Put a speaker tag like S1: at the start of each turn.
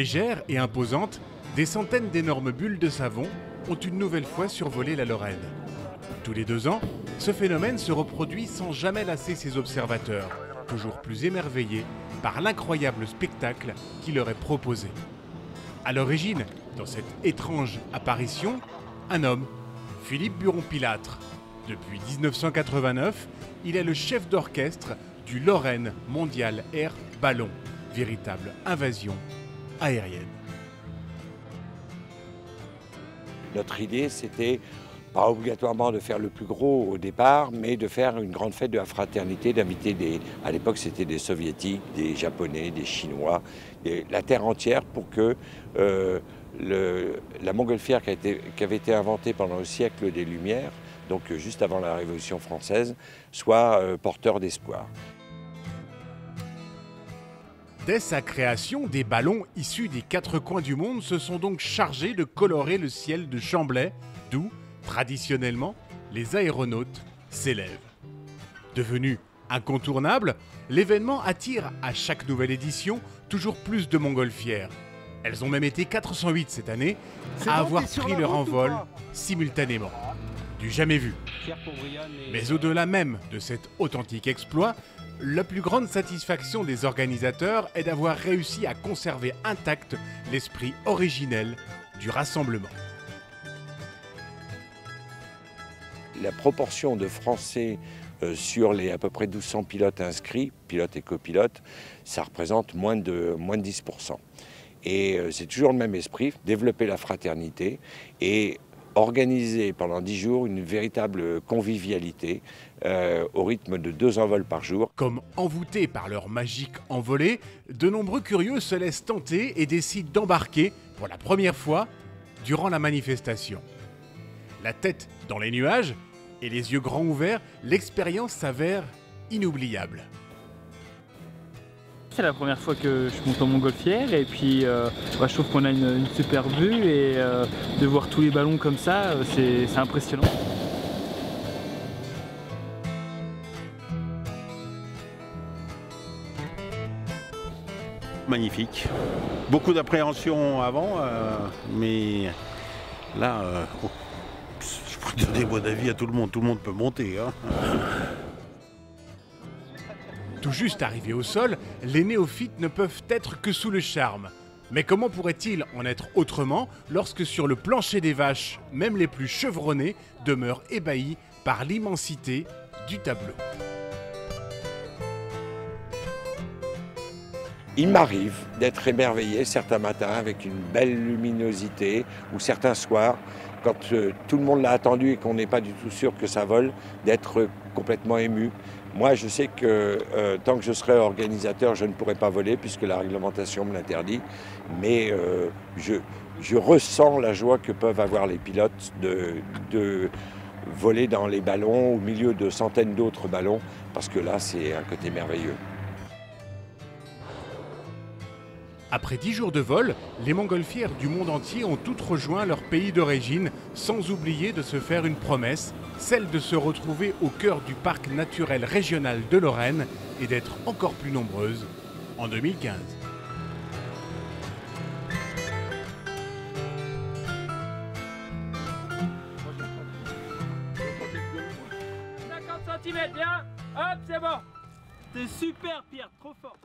S1: Légères et imposantes, des centaines d'énormes bulles de savon ont une nouvelle fois survolé la Lorraine. Tous les 2 ans, ce phénomène se reproduit sans jamais lasser ses observateurs, toujours plus émerveillés par l'incroyable spectacle qui leur est proposé. À l'origine, dans cette étrange apparition, un homme, Philippe Buron-Pilâtre. Depuis 1989, il est le chef d'orchestre du Lorraine Mondial Air Ballon, véritable invasion aérienne.
S2: Notre idée, c'était pas obligatoirement de faire le plus gros au départ, mais de faire une grande fête de la fraternité, d'inviter à l'époque c'était des Soviétiques, des Japonais, des Chinois, la terre entière pour que la montgolfière qui avait été inventée pendant le siècle des Lumières, donc juste avant la Révolution française, soit porteur d'espoir.
S1: Dès sa création, des ballons issus des 4 coins du monde se sont donc chargés de colorer le ciel de Chamblay, d'où, traditionnellement, les aéronautes s'élèvent. Devenu incontournable, l'événement attire à chaque nouvelle édition toujours plus de montgolfières. Elles ont même été 408 cette année à avoir pris leur envol simultanément. Du jamais vu. Mais au-delà même de cet authentique exploit, la plus grande satisfaction des organisateurs est d'avoir réussi à conserver intact l'esprit originel du rassemblement.
S2: La proportion de Français sur les à peu près 1200 pilotes inscrits, pilotes et copilotes, ça représente moins de 10%. Et c'est toujours le même esprit, développer la fraternité et organiser pendant 10 jours une véritable convivialité au rythme de 2 envols par jour.
S1: Comme envoûtés par leur magique envolée, de nombreux curieux se laissent tenter et décident d'embarquer pour la première fois durant la manifestation. La tête dans les nuages et les yeux grands ouverts, l'expérience s'avère inoubliable.
S3: C'est la première fois que je monte en montgolfière et puis je trouve qu'on a une super vue et de voir tous les ballons comme ça, c'est impressionnant.
S4: Magnifique. Beaucoup d'appréhension avant, mais là, je pourrais donner mon avis à tout le monde peut monter. Hein.
S1: Tout juste arrivés au sol, les néophytes ne peuvent être que sous le charme. Mais comment pourrait-il en être autrement lorsque sur le plancher des vaches, même les plus chevronnés demeurent ébahis par l'immensité du tableau?
S2: Il m'arrive d'être émerveillé certains matins avec une belle luminosité ou certains soirs, quand tout le monde l'a attendu et qu'on n'est pas du tout sûr que ça vole, d'être complètement ému. Moi, je sais que tant que je serai organisateur, je ne pourrai pas voler puisque la réglementation me l'interdit. Mais je ressens la joie que peuvent avoir les pilotes de voler dans les ballons au milieu de centaines d'autres ballons, parce que là, c'est un côté merveilleux.
S1: Après 10 jours de vol, les montgolfières du monde entier ont toutes rejoint leur pays d'origine, sans oublier de se faire une promesse, celle de se retrouver au cœur du parc naturel régional de Lorraine et d'être encore plus nombreuses en 2015.
S3: 50 cm, bien. Hop, c'est bon. C'est super, Pierre, trop fort.